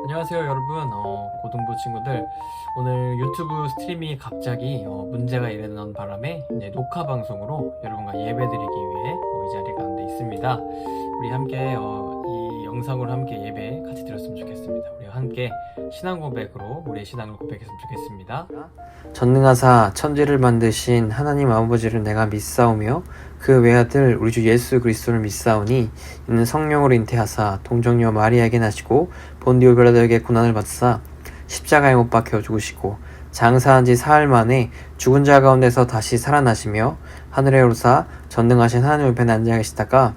안녕하세요 여러분, 고등부 친구들. 오늘 유튜브 스트리밍이 갑자기 문제가 일어난 바람에 이제 녹화 방송으로 여러분과 예배드리기 위해 이 자리에 가운데 있습니다. 우리 함께 이 영상으로 함께 예배 같이 드렸으면 좋겠습니다. 우리 함께 신앙 고백으로 우리의 신앙을 고백했으면 좋겠습니다. 전능하사 천지를 만드신 하나님 아버지를 내가 믿사오며 그 외아들 우리 주 예수 그리스도를 믿사오니 이는 성령으로 잉태하사 동정녀 마리아에게 나시고 본디오 빌라도에게 고난을 받으사 십자가에 못 박혀 죽으시고 장사한 지 사흘 만에 죽은 자 가운데서 다시 살아나시며 하늘에 오르사 전능하신 하나님 옆에 앉아 계시다가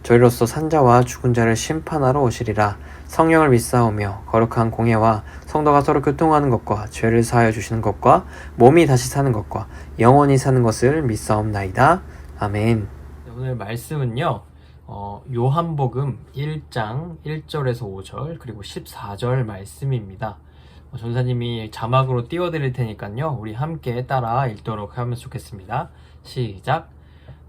저희로서 산자와 죽은 자를 심판하러 오시리라. 성령을 믿사오며 거룩한 공예와 성도가 서로 교통하는 것과 죄를 사하여 주시는 것과 몸이 다시 사는 것과 영원히 사는 것을 믿사옵나이다. 아멘. 오늘 말씀은요, 요한복음 1장 1절에서 5절 그리고 14절 말씀입니다. 전사님이 자막으로 띄워드릴 테니까요, 우리 함께 따라 읽도록 하면 좋겠습니다. 시작.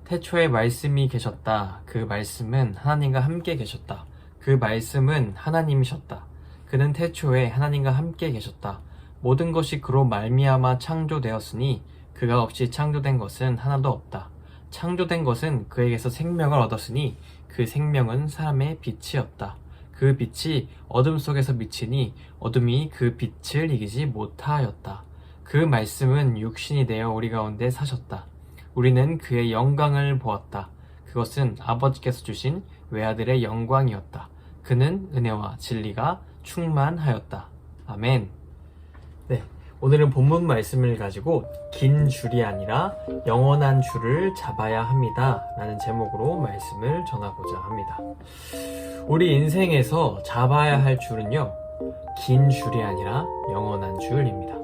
태초에 말씀이 계셨다. 그 말씀은 하나님과 함께 계셨다. 그 말씀은 하나님이셨다. 그는 태초에 하나님과 함께 계셨다. 모든 것이 그로 말미암아 창조되었으니 그가 없이 창조된 것은 하나도 없다. 창조된 것은 그에게서 생명을 얻었으니 그 생명은 사람의 빛이었다. 그 빛이 어둠 속에서 비치니 어둠이 그 빛을 이기지 못하였다. 그 말씀은 육신이 되어 우리 가운데 사셨다. 우리는 그의 영광을 보았다. 그것은 아버지께서 주신 외아들의 영광이었다. 그는 은혜와 진리가 충만하였다. 아멘. 네, 오늘은 본문 말씀을 가지고 긴 줄이 아니라 영원한 줄을 잡아야 합니다 라는 제목으로 말씀을 전하고자 합니다. 우리 인생에서 잡아야 할 줄은요, 긴 줄이 아니라 영원한 줄입니다.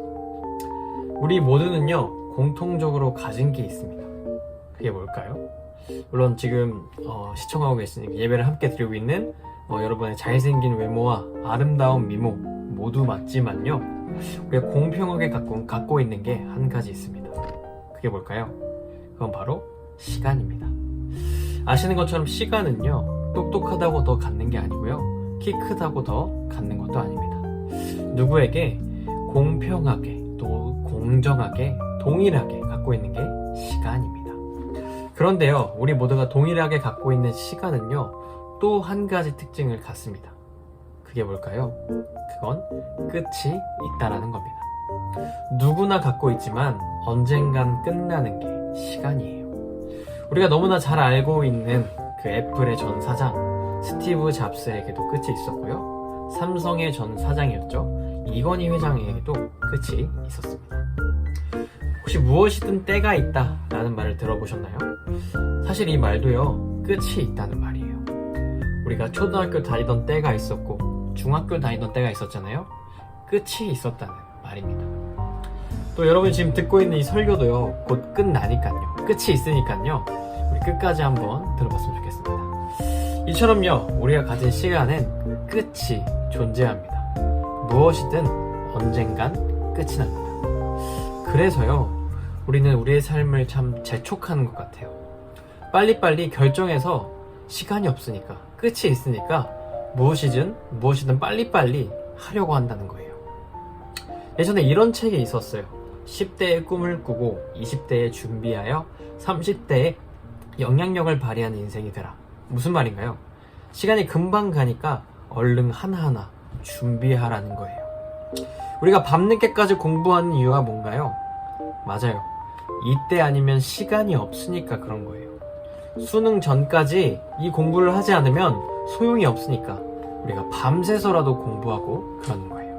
우리 모두는요, 공통적으로 가진 게 있습니다. 그게 뭘까요? 물론 지금 시청하고 계시는 예배를 함께 드리고 있는 여러분의 잘생긴 외모와 아름다운 미모 모두 맞지만요, 우리가 공평하게 갖고 있는 게 한 가지 있습니다. 그게 뭘까요? 그건 바로 시간입니다. 아시는 것처럼 시간은요, 똑똑하다고 더 갖는 게 아니고요, 키 크다고 더 갖는 것도 아닙니다. 누구에게 공평하게 또 공정하게 동일하게 갖고 있는 게 시간입니다. 그런데요, 우리 모두가 동일하게 갖고 있는 시간은요, 또 한 가지 특징을 갖습니다. 그게 뭘까요? 그건 끝이 있다라는 겁니다. 누구나 갖고 있지만 언젠간 끝나는 게 시간이에요. 우리가 너무나 잘 알고 있는 그 애플의 전 사장 스티브 잡스에게도 끝이 있었고요, 삼성의 전 사장이었죠, 이건희 회장에게도 끝이 있었습니다. 혹시 무엇이든 때가 있다 라는 말을 들어보셨나요? 사실 이 말도요, 끝이 있다는 말이에요. 우리가 초등학교 다니던 때가 있었고 중학교 다니던 때가 있었잖아요. 끝이 있었다는 말입니다. 또 여러분이 지금 듣고 있는 이 설교도요, 곧 끝나니까요, 끝이 있으니까요, 우리 끝까지 한번 들어봤으면 좋겠습니다. 이처럼요, 우리가 가진 시간엔 끝이 존재합니다. 무엇이든 언젠간 끝이 납니다. 그래서요, 우리는 우리의 삶을 참 재촉하는 것 같아요. 빨리빨리 결정해서 시간이 없으니까, 끝이 있으니까 무엇이든 빨리빨리 하려고 한다는 거예요. 예전에 이런 책이 있었어요. 10대의 꿈을 꾸고 20대에 준비하여 30대에 영향력을 발휘하는 인생이 되라. 무슨 말인가요? 시간이 금방 가니까 얼른 하나하나 준비하라는 거예요. 우리가 밤늦게까지 공부하는 이유가 뭔가요? 맞아요. 이때 아니면 시간이 없으니까 그런 거예요. 수능 전까지 이 공부를 하지 않으면 소용이 없으니까 우리가 밤새서라도 공부하고 그러는 거예요.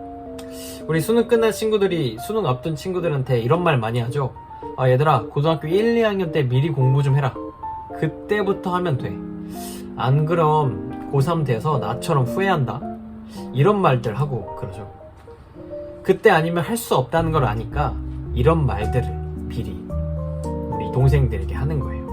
우리 수능 끝난 친구들이 수능 앞둔 친구들한테 이런 말 많이 하죠. 얘들아, 고등학교 1, 2학년 때 미리 공부 좀 해라. 그때부터 하면 돼. 안 그럼 고3 돼서 나처럼 후회한다. 이런 말들 하고 그러죠. 그때 아니면 할 수 없다는 걸 아니까 이런 말들을 미리 우리 동생들에게 하는 거예요.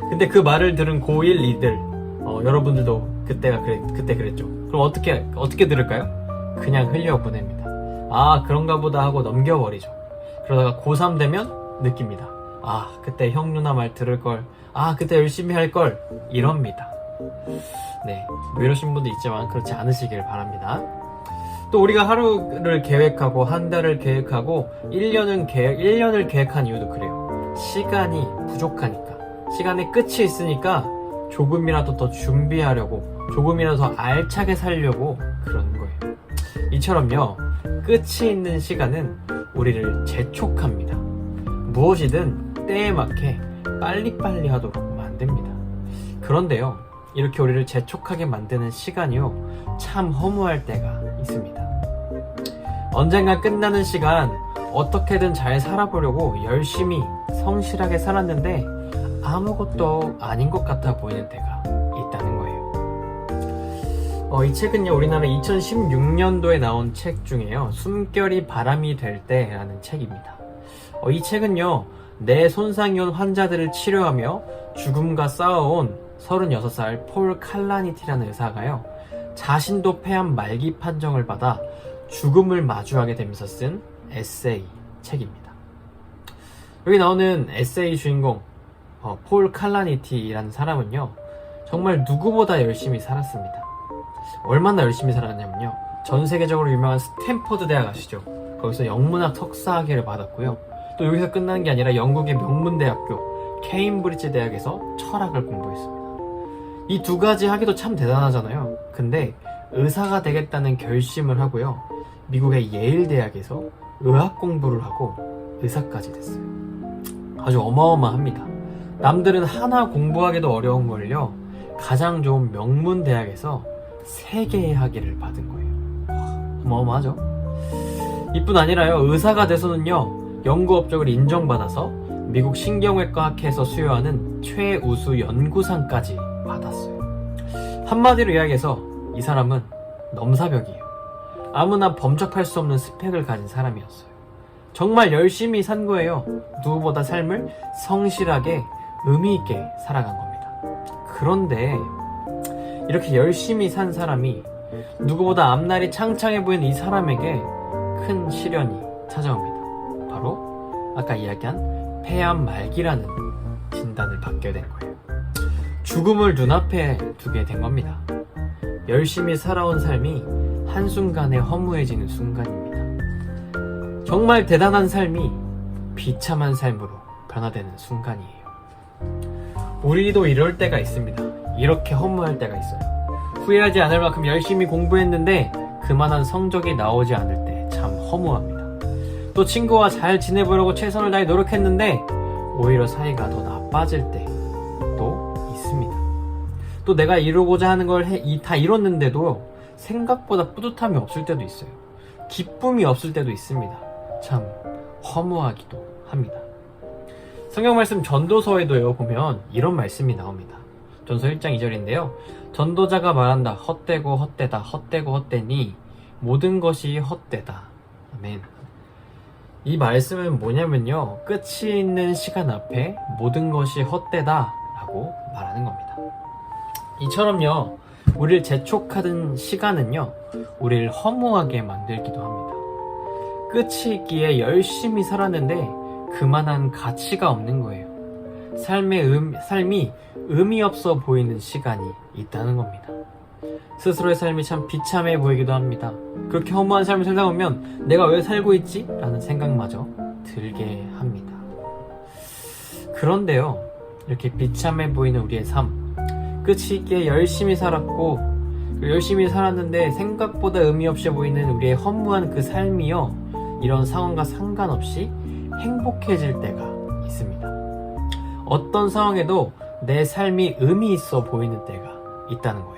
근데 그 말을 들은 고1, 2들 여러분들도 그때 그랬죠. 그럼 어떻게 들을까요? 그냥 흘려보냅니다. 아, 그런가 보다 하고 넘겨버리죠. 그러다가 고3 되면 느낍니다. 아, 그때 형 누나 말 들을걸, 아, 그때 열심히 할걸, 이럽니다. 네, 뭐 이러신 분도 있지만 그렇지 않으시길 바랍니다. 또 우리가 하루를 계획하고 한 달을 계획하고 1년을 계획한 이유도 그래요. 시간이 부족하니까, 시간의 끝이 있으니까 조금이라도 더 준비하려고, 조금이라도 더 알차게 살려고 그러는 거예요. 이처럼요, 끝이 있는 시간은 우리를 재촉합니다. 무엇이든 때에 맞게 빨리빨리 하도록 만듭니다. 그런데요, 이렇게 우리를 재촉하게 만드는 시간이요, 참 허무할 때가 있습니다. 언젠가 끝나는 시간, 어떻게든 잘 살아보려고 열심히 성실하게 살았는데 아무것도 아닌 것 같아 보이는 때가 있다는 거예요. 이 책은요, 우리나라 2016년도에 나온 책 중에요, 숨결이 바람이 될 때라는 책입니다. 이 책은요, 뇌 손상이 온 환자들을 치료하며 죽음과 싸워온 36살 폴 칼라니티라는 의사가요, 자신도 폐암 말기 판정을 받아 죽음을 마주하게 되면서 쓴 에세이 책입니다. 여기 나오는 에세이 주인공 폴 칼라니티라는 사람은요, 정말 누구보다 열심히 살았습니다. 얼마나 열심히 살았냐면요, 전 세계적으로 유명한 스탠퍼드 대학 아시죠? 거기서 영문학 석사학위를 받았고요, 또 여기서 끝나는 게 아니라 영국의 명문대학교 케임브리지 대학에서 철학을 공부했습니다. 이 두 가지 하기도 참 대단하잖아요. 근데 의사가 되겠다는 결심을 하고요, 미국의 예일 대학에서 의학 공부를 하고 의사까지 됐어요. 아주 어마어마합니다. 남들은 하나 공부하기도 어려운 걸요, 가장 좋은 명문 대학에서 3개의 학위를 받은 거예요. 와, 어마어마하죠? 이뿐 아니라요, 의사가 돼서는요, 연구 업적을 인정받아서 미국 신경외과 학회에서 수여하는 최우수 연구상까지 받았어요. 한마디로 이야기해서 이 사람은 넘사벽이에요. 아무나 범접할 수 없는 스펙을 가진 사람이었어요. 정말 열심히 산 거예요. 누구보다 삶을 성실하게 의미있게 살아간 겁니다. 그런데 이렇게 열심히 산 사람이, 누구보다 앞날이 창창해 보이는 이 사람에게 큰 시련이 찾아옵니다. 바로 아까 이야기한 폐암 말기라는 진단을 받게 된 거예요. 죽음을 눈앞에 두게 된 겁니다. 열심히 살아온 삶이 한순간에 허무해지는 순간입니다. 정말 대단한 삶이 비참한 삶으로 변화되는 순간이에요. 우리도 이럴 때가 있습니다. 이렇게 허무할 때가 있어요. 후회하지 않을 만큼 열심히 공부했는데 그만한 성적이 나오지 않을 때 참 허무합니다. 또 친구와 잘 지내보려고 최선을 다해 노력했는데 오히려 사이가 더 나빠질 때도 있습니다. 또 내가 이루고자 하는 걸 다 이뤘는데도 생각보다 뿌듯함이 없을 때도 있어요. 기쁨이 없을 때도 있습니다. 참 허무하기도 합니다. 성경 말씀 전도서에도요, 보면 이런 말씀이 나옵니다. 전서 1장 2절인데요. 전도자가 말한다. 헛되고 헛되다. 헛되고 헛되니 모든 것이 헛되다. 아멘. 이 말씀은 뭐냐면요, 끝이 있는 시간 앞에 모든 것이 헛되다 라고 말하는 겁니다. 이처럼요, 우리를 재촉하던 시간은요, 우리를 허무하게 만들기도 합니다. 끝이 있기에 열심히 살았는데 그만한 가치가 없는 거예요. 삶이 의미 없어 보이는 시간이 있다는 겁니다. 스스로의 삶이 참 비참해 보이기도 합니다. 그렇게 허무한 삶을 살다 보면 내가 왜 살고 있지? 라는 생각마저 들게 합니다. 그런데요, 이렇게 비참해 보이는 우리의 삶, 끝이 있기에 열심히 살았고 열심히 살았는데 생각보다 의미 없이 보이는 우리의 허무한 그 삶이요, 이런 상황과 상관없이 행복해질 때가 있습니다. 어떤 상황에도 내 삶이 의미 있어 보이는 때가 있다는 거예요.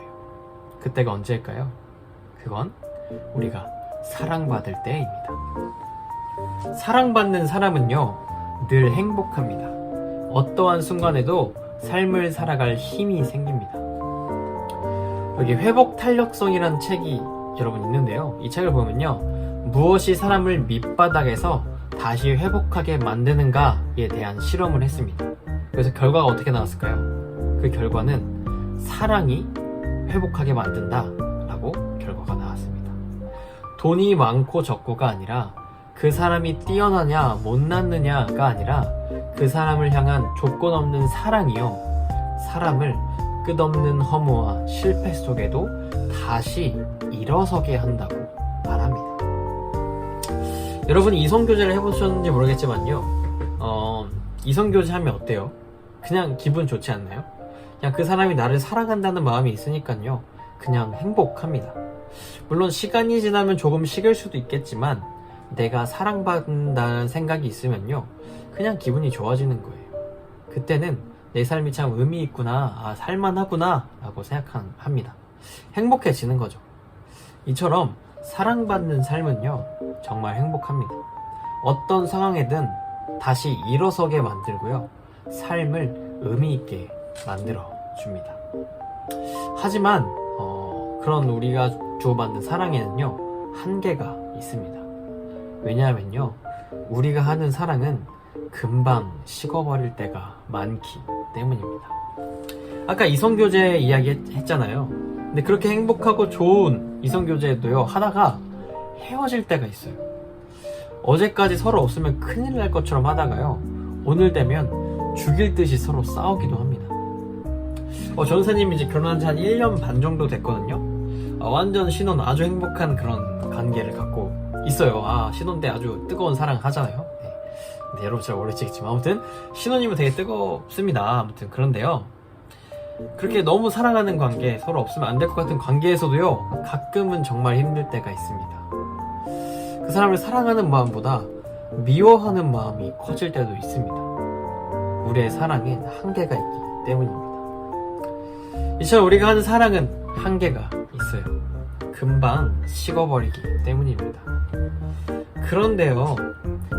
그때가 언제일까요? 그건 우리가 사랑받을 때입니다. 사랑받는 사람은요, 늘 행복합니다. 어떠한 순간에도 삶을 살아갈 힘이 생깁니다. 여기 회복 탄력성이라는 책이 여러분 있는데요, 이 책을 보면요, 무엇이 사람을 밑바닥에서 다시 회복하게 만드는가에 대한 실험을 했습니다. 그래서 결과가 어떻게 나왔을까요? 그 결과는 사랑이 회복하게 만든다 라고 결과가 나왔습니다. 돈이 많고 적고가 아니라, 그 사람이 뛰어나냐 못났느냐가 아니라 그 사람을 향한 조건 없는 사랑이요, 사람을 끝없는 허무와 실패 속에도 다시 일어서게 한다고 말합니다. 여러분이 이성교제를 해보셨는지 모르겠지만요, 이성교제 하면 어때요? 그냥 기분 좋지 않나요? 그냥 그 사람이 나를 사랑한다는 마음이 있으니까요, 그냥 행복합니다. 물론 시간이 지나면 조금 식을 수도 있겠지만 내가 사랑받는다는 생각이 있으면요, 그냥 기분이 좋아지는 거예요. 그때는 내 삶이 참 의미 있구나, 살만하구나 라고 생각합니다. 행복해지는 거죠. 이처럼 사랑받는 삶은요, 정말 행복합니다. 어떤 상황에든 다시 일어서게 만들고요, 삶을 의미 있게 만들어 줍니다. 하지만 그런 우리가 주고받는 사랑에는요, 한계가 있습니다. 왜냐하면요, 우리가 하는 사랑은 금방 식어버릴 때가 많기 때문입니다. 아까 이성교제 이야기 했잖아요. 근데 그렇게 행복하고 좋은 이성교제도요, 하다가 헤어질 때가 있어요. 어제까지 서로 없으면 큰일 날 것처럼 하다가요, 오늘 되면 죽일 듯이 서로 싸우기도 합니다. 전사님이 이제 결혼한 지 한 1년 반 정도 됐거든요. 완전 신혼 아주 행복한 그런 관계를 갖고 있어요. 신혼 때 아주 뜨거운 사랑 하잖아요. 네, 여러분 잘 모르시겠지만 아무튼 신혼이면 되게 뜨겁습니다. 아무튼 그런데요, 그렇게 너무 사랑하는 관계, 서로 없으면 안 될 것 같은 관계에서도요, 가끔은 정말 힘들 때가 있습니다. 그 사람을 사랑하는 마음보다 미워하는 마음이 커질 때도 있습니다. 우리의 사랑엔 한계가 있기 때문입니다. 이처럼 우리가 하는 사랑은 한계가 있어요. 금방 식어버리기 때문입니다. 그런데요,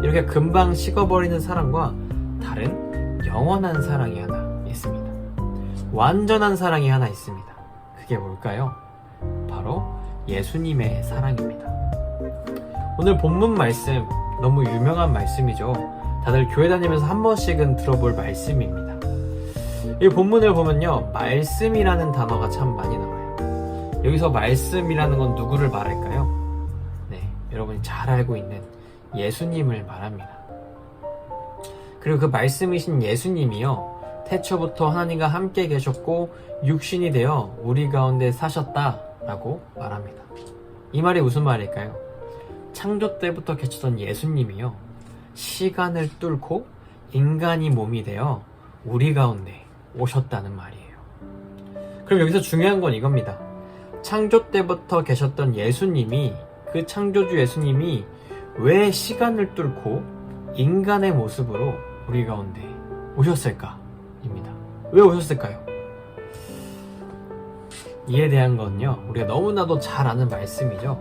이렇게 금방 식어버리는 사랑과 다른 영원한 사랑이 하나 있습니다. 완전한 사랑이 하나 있습니다. 그게 뭘까요? 바로 예수님의 사랑입니다. 오늘 본문 말씀, 너무 유명한 말씀이죠. 다들 교회 다니면서 한 번씩은 들어볼 말씀입니다. 이 본문을 보면요, 말씀이라는 단어가 참 많이 나와요. 여기서 말씀이라는 건 누구를 말할까요? 네, 여러분이 잘 알고 있는 예수님을 말합니다. 그리고 그 말씀이신 예수님이요, 태초부터 하나님과 함께 계셨고 육신이 되어 우리 가운데 사셨다라고 말합니다. 이 말이 무슨 말일까요? 창조 때부터 계셨던 예수님이요, 시간을 뚫고 인간이 몸이 되어 우리 가운데 오셨다는 말이에요. 그럼 여기서 중요한 건 이겁니다. 창조 때부터 계셨던 예수님이, 그 창조주 예수님이 왜 시간을 뚫고 인간의 모습으로 우리 가운데 오셨을까? 입니다. 왜 오셨을까요? 이에 대한 건요, 우리가 너무나도 잘 아는 말씀이죠.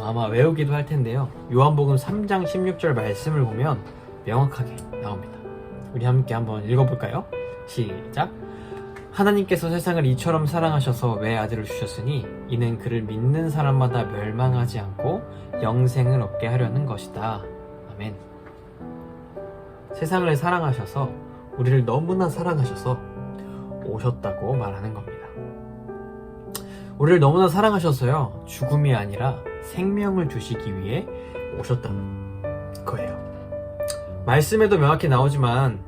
아마 외우기도 할 텐데요, 요한복음 3장 16절 말씀을 보면 명확하게 나옵니다. 우리 함께 한번 읽어볼까요? 시작. 하나님께서 세상을 이처럼 사랑하셔서 외아들을 주셨으니 이는 그를 믿는 사람마다 멸망하지 않고 영생을 얻게 하려는 것이다. 아멘. 세상을 사랑하셔서, 우리를 너무나 사랑하셔서 오셨다고 말하는 겁니다. 우리를 너무나 사랑하셔서요, 죽음이 아니라 생명을 주시기 위해 오셨다는 거예요. 말씀에도 명확히 나오지만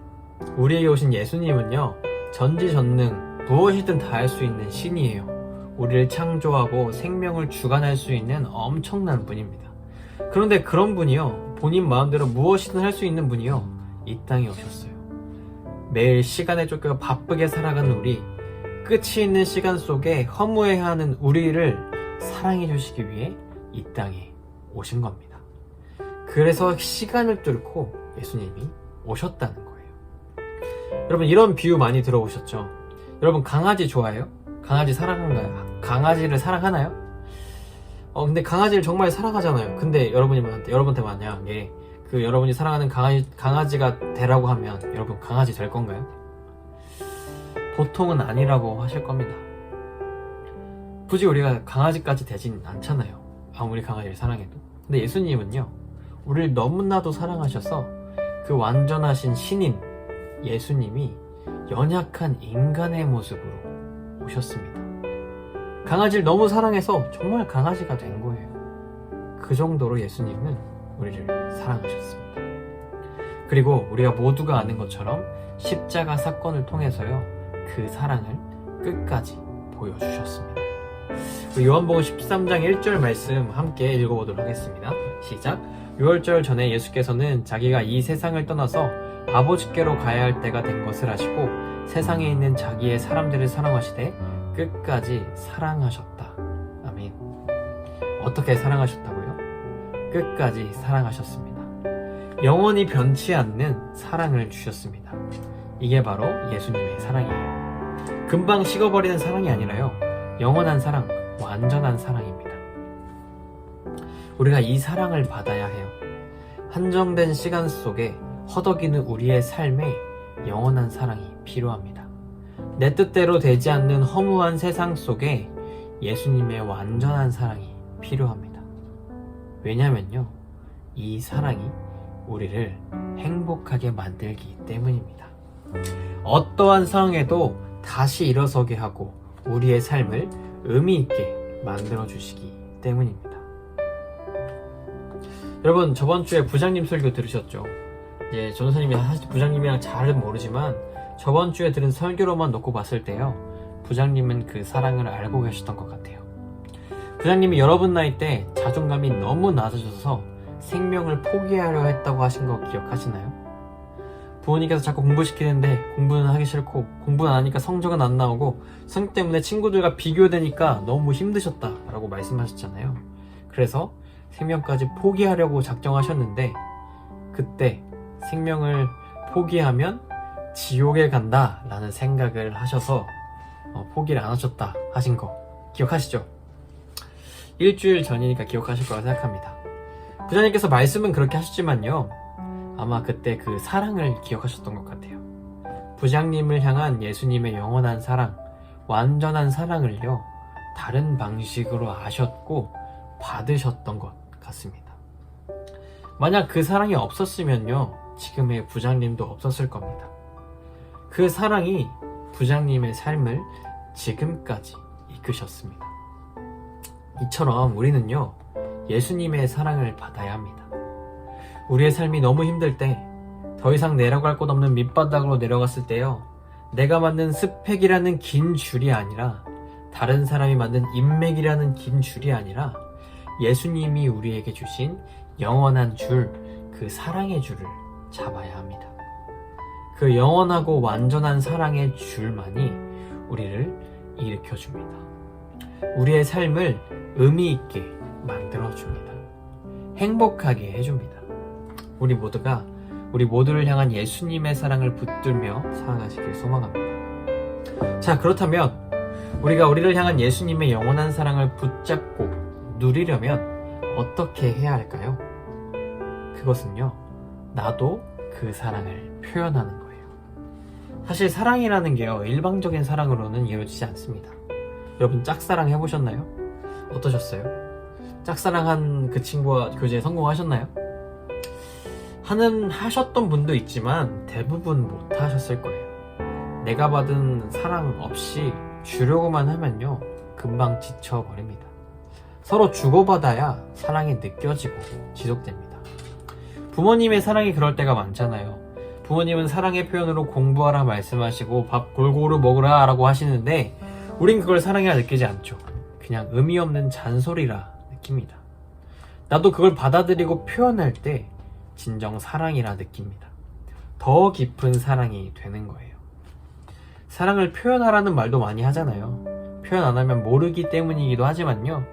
우리에게 오신 예수님은요, 전지전능, 무엇이든 다 할 수 있는 신이에요. 우리를 창조하고 생명을 주관할 수 있는 엄청난 분입니다. 그런데 그런 분이요, 본인 마음대로 무엇이든 할 수 있는 분이요, 이 땅에 오셨어요. 매일 시간에 쫓겨 바쁘게 살아가는 우리, 끝이 있는 시간 속에 허무해하는 우리를 사랑해 주시기 위해 이 땅에 오신 겁니다. 그래서 시간을 뚫고 예수님이 오셨다는 거예요. 여러분, 이런 비유 많이 들어보셨죠? 여러분, 강아지 좋아해요? 강아지 사랑한가요? 강아지를 사랑하나요? 근데 강아지를 정말 사랑하잖아요. 근데 여러분한테 만약에 여러분이 사랑하는 강아지가 되라고 하면 여러분 강아지 될 건가요? 보통은 아니라고 하실 겁니다. 굳이 우리가 강아지까지 되진 않잖아요. 아무리 강아지를 사랑해도. 근데 예수님은요, 우리를 너무나도 사랑하셔서 그 완전하신 신인 예수님이 연약한 인간의 모습으로 오셨습니다. 강아지를 너무 사랑해서 정말 강아지가 된 거예요. 그 정도로 예수님은 우리를 사랑하셨습니다. 그리고 우리가 모두가 아는 것처럼 십자가 사건을 통해서요, 그 사랑을 끝까지 보여주셨습니다. 요한복음 13장 1절 말씀 함께 읽어보도록 하겠습니다. 시작. 6월절 전에 예수께서는 자기가 이 세상을 떠나서 아버지께로 가야 할 때가 된 것을 아시고 세상에 있는 자기의 사람들을 사랑하시되 끝까지 사랑하셨다. 아멘. 어떻게 사랑하셨다고요? 끝까지 사랑하셨습니다. 영원히 변치 않는 사랑을 주셨습니다. 이게 바로 예수님의 사랑이에요. 금방 식어버리는 사랑이 아니라요, 영원한 사랑, 완전한 사랑입니다. 우리가 이 사랑을 받아야 해요. 한정된 시간 속에 허덕이는 우리의 삶에 영원한 사랑이 필요합니다. 내 뜻대로 되지 않는 허무한 세상 속에 예수님의 완전한 사랑이 필요합니다. 왜냐면요, 이 사랑이 우리를 행복하게 만들기 때문입니다. 어떠한 상황에도 다시 일어서게 하고 우리의 삶을 의미 있게 만들어 주시기 때문입니다. 여러분, 저번 주에 부장님 설교 들으셨죠? 전도사님이 사실 부장님이랑 잘은 모르지만 저번 주에 들은 설교로만 놓고 봤을 때요, 부장님은 그 사랑을 알고 계셨던 것 같아요. 부장님이 여러분 나이 때 자존감이 너무 낮아져서 생명을 포기하려 했다고 하신 거 기억하시나요? 부모님께서 자꾸 공부시키는데 공부는 하기 싫고 공부는 안 하니까 성적은 안 나오고 성적 때문에 친구들과 비교되니까 너무 힘드셨다라고 말씀하셨잖아요. 그래서 생명까지 포기하려고 작정하셨는데 그때 생명을 포기하면 지옥에 간다 라는 생각을 하셔서 포기를 안 하셨다 하신 거 기억하시죠? 일주일 전이니까 기억하실 거라 생각합니다. 부장님께서 말씀은 그렇게 하셨지만요, 아마 그때 그 사랑을 기억하셨던 것 같아요. 부장님을 향한 예수님의 영원한 사랑, 완전한 사랑을요, 다른 방식으로 아셨고 받으셨던 것 같습니다. 만약 그 사랑이 없었으면요, 지금의 부장님도 없었을 겁니다. 그 사랑이 부장님의 삶을 지금까지 이끄셨습니다. 이처럼 우리는요, 예수님의 사랑을 받아야 합니다. 우리의 삶이 너무 힘들 때, 더 이상 내려갈 곳 없는 밑바닥으로 내려갔을 때요, 내가 만든 스펙이라는 긴 줄이 아니라, 다른 사람이 만든 인맥이라는 긴 줄이 아니라 예수님이 우리에게 주신 영원한 줄, 그 사랑의 줄을 잡아야 합니다. 그 영원하고 완전한 사랑의 줄만이 우리를 일으켜줍니다. 우리의 삶을 의미 있게 만들어줍니다. 행복하게 해줍니다. 우리 모두가 우리 모두를 향한 예수님의 사랑을 붙들며 살아가시길 소망합니다. 자, 그렇다면 우리가 우리를 향한 예수님의 영원한 사랑을 붙잡고 누리려면 어떻게 해야 할까요? 그것은요, 나도 그 사랑을 표현하는 거예요. 사실 사랑이라는 게요, 일방적인 사랑으로는 이루어지지 않습니다. 여러분, 짝사랑 해보셨나요? 어떠셨어요? 짝사랑한 그 친구와 교제에 성공하셨나요? 하셨던 분도 있지만 대부분 못 하셨을 거예요. 내가 받은 사랑 없이 주려고만 하면요, 금방 지쳐버립니다. 서로 주고받아야 사랑이 느껴지고 지속됩니다. 부모님의 사랑이 그럴 때가 많잖아요. 부모님은 사랑의 표현으로 공부하라 말씀하시고 밥 골고루 먹으라 라고 하시는데 우린 그걸 사랑이라 느끼지 않죠. 그냥 의미 없는 잔소리라 느낍니다. 나도 그걸 받아들이고 표현할 때 진정 사랑이라 느낍니다. 더 깊은 사랑이 되는 거예요. 사랑을 표현하라는 말도 많이 하잖아요. 표현 안 하면 모르기 때문이기도 하지만요,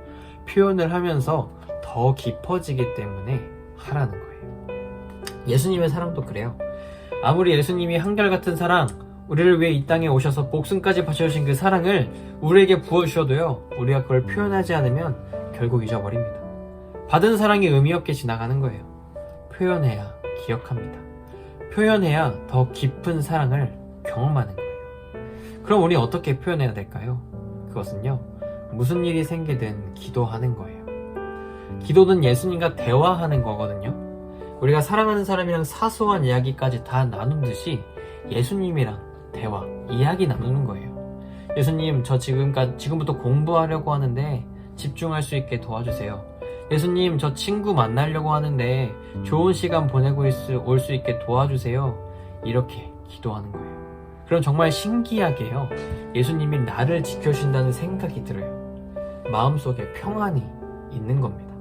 표현을 하면서 더 깊어지기 때문에 하라는 거예요. 예수님의 사랑도 그래요. 아무리 예수님이 한결같은 사랑, 우리를 위해 이 땅에 오셔서 목숨까지 바쳐주신 그 사랑을 우리에게 부어주셔도요, 우리가 그걸 표현하지 않으면 결국 잊어버립니다. 받은 사랑이 의미 없게 지나가는 거예요. 표현해야 기억합니다. 표현해야 더 깊은 사랑을 경험하는 거예요. 그럼 우리 어떻게 표현해야 될까요? 그것은요, 무슨 일이 생기든 기도하는 거예요. 기도는 예수님과 대화하는 거거든요. 우리가 사랑하는 사람이랑 사소한 이야기까지 다 나누듯이 예수님이랑 대화, 이야기 나누는 거예요. 예수님, 저 지금부터 공부하려고 하는데 집중할 수 있게 도와주세요. 예수님, 저 친구 만나려고 하는데 좋은 시간 보내고 올 수 있게 도와주세요. 이렇게 기도하는 거예요. 그럼 정말 신기하게요, 예수님이 나를 지켜주신다는 생각이 들어요. 마음속에 평안이 있는 겁니다.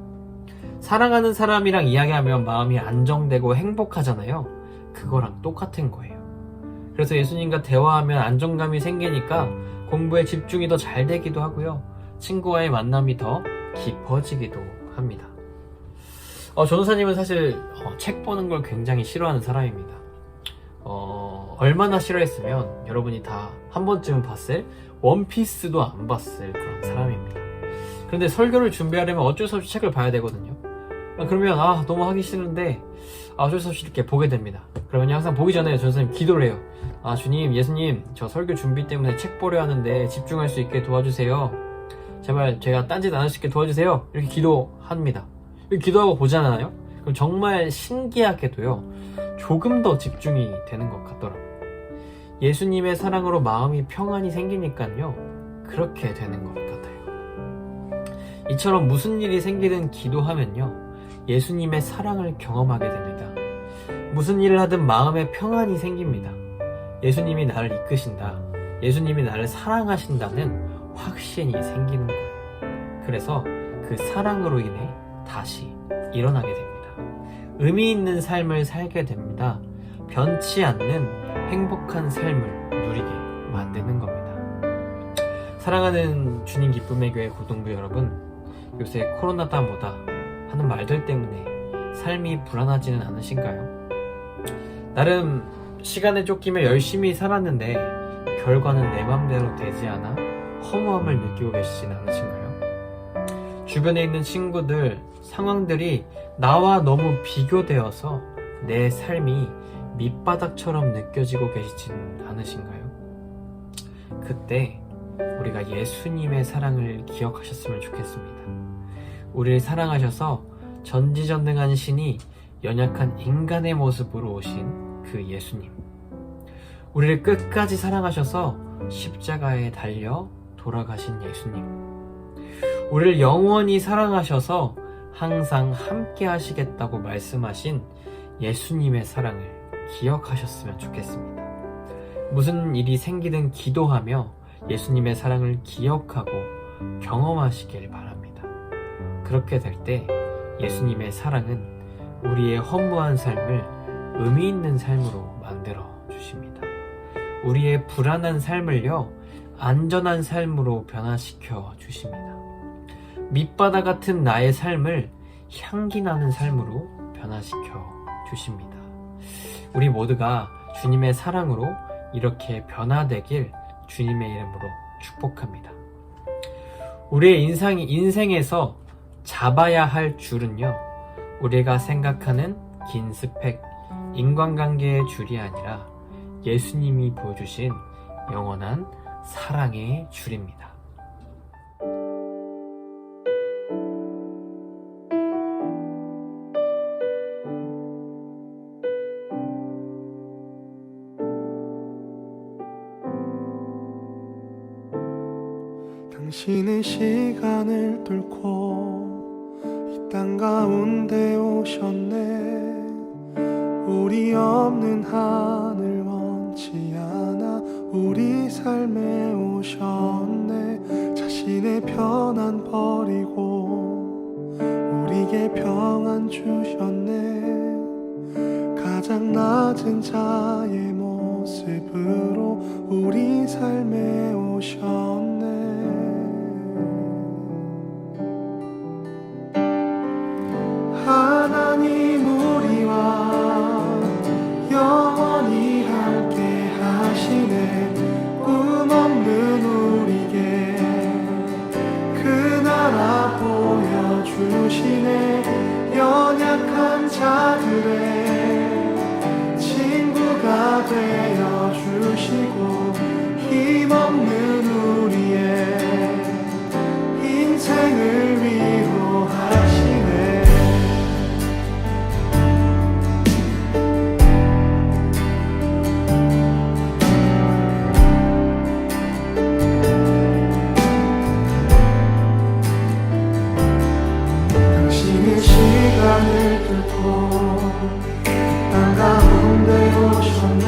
사랑하는 사람이랑 이야기하면 마음이 안정되고 행복하잖아요. 그거랑 똑같은 거예요. 그래서 예수님과 대화하면 안정감이 생기니까 공부에 집중이 더 잘 되기도 하고요, 친구와의 만남이 더 깊어지기도 합니다. 전도사님은 사실 책 보는 걸 굉장히 싫어하는 사람입니다. 얼마나 싫어했으면 여러분이 다 한 번쯤은 봤을, 원피스도 안 봤을 그런 사람입니다. 그런데 설교를 준비하려면 어쩔 수 없이 책을 봐야 되거든요. 그러면 너무 하기 싫은데 어쩔 수 없이 이렇게 보게 됩니다. 그러면 항상 보기 전에 전도사님 기도를 해요. 주님, 예수님, 저 설교 준비 때문에 책 보려 하는데 집중할 수 있게 도와주세요. 제발 제가 딴짓 안 할 수 있게 도와주세요. 이렇게 기도합니다. 이렇게 기도하고 보잖아요. 그럼 정말 신기하게도요, 조금 더 집중이 되는 것 같더라고요. 예수님의 사랑으로 마음이 평안이 생기니까요, 그렇게 되는 것 같아요. 이처럼 무슨 일이 생기든 기도하면요, 예수님의 사랑을 경험하게 됩니다. 무슨 일을 하든 마음에 평안이 생깁니다. 예수님이 나를 이끄신다, 예수님이 나를 사랑하신다는 확신이 생기는 거예요. 그래서 그 사랑으로 인해 다시 일어나게 됩니다. 의미 있는 삶을 살게 됩니다. 변치 않는 행복한 삶을 누리게 만드는 겁니다. 사랑하는 주님 기쁨의 교회 고등부 여러분, 요새 코로나다 뭐다 하는 말들 때문에 삶이 불안하지는 않으신가요? 나름 시간에 쫓기며 열심히 살았는데 결과는 내 맘대로 되지 않아 허무함을 느끼고 계시진 않으신가요? 주변에 있는 친구들, 상황들이 나와 너무 비교되어서 내 삶이 밑바닥처럼 느껴지고 계시진 않으신가요? 그때 우리가 예수님의 사랑을 기억하셨으면 좋겠습니다. 우리를 사랑하셔서 전지전능한 신이 연약한 인간의 모습으로 오신 그 예수님, 우리를 끝까지 사랑하셔서 십자가에 달려 돌아가신 예수님, 우리를 영원히 사랑하셔서 항상 함께 하시겠다고 말씀하신 예수님의 사랑을 기억하셨으면 좋겠습니다. 무슨 일이 생기든 기도하며 예수님의 사랑을 기억하고 경험하시길 바랍니다. 그렇게 될 때 예수님의 사랑은 우리의 허무한 삶을 의미 있는 삶으로 만들어 주십니다. 우리의 불안한 삶을요, 안전한 삶으로 변화시켜 주십니다. 밑바닥 같은 나의 삶을 향기 나는 삶으로 변화시켜 주십니다. 우리 모두가 주님의 사랑으로 이렇게 변화되길 주님의 이름으로 축복합니다. 우리의 인생에서 잡아야 할 줄은요, 우리가 생각하는 긴 스펙, 인간관계의 줄이 아니라 예수님이 보여주신 영원한 사랑의 줄입니다. 당신은 시간을 뚫고 이 땅 가운데 오셨네. 우리 없는 하늘 원치 않아 우리 삶에 오셨네. 자신의 편안 버리고 우리에게 평안 주셨네. 가장 낮은 자의 모습으로 우리 삶에 오셨네. 하나님 우리와 영원히 함께 하시네. 꿈 없는 우리에게 그 나라 보여주시네. 연약한 자들의 친구가 되어주시고 힘없는 우리의 인생을 위로하시네. 시간을 뚫고 땅 가운데 오셨네.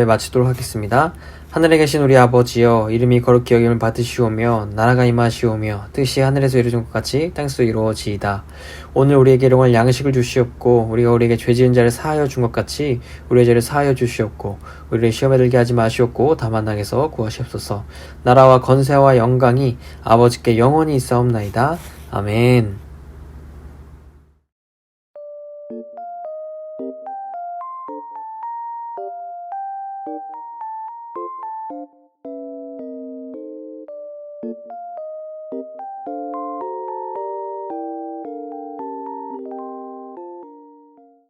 마치도록 하겠습니다. 하늘에 계신 우리 아버지여, 이름이 거룩히 여김을 받으시오며 나라가 임하시오며 뜻이 하늘에서 이루어진 것 같이 땅에서도 이루어지이다. 오늘 우리에게 일용할 양식을 주시옵고 우리가 우리에게 죄 지은 자를 사하여 준 것 같이 우리의 죄를 사하여 주시옵고 우리를 시험에 들게 하지 마시옵고 다만 악에서 구하시옵소서. 나라와 건세와 영광이 아버지께 영원히 있사옵나이다. 아멘.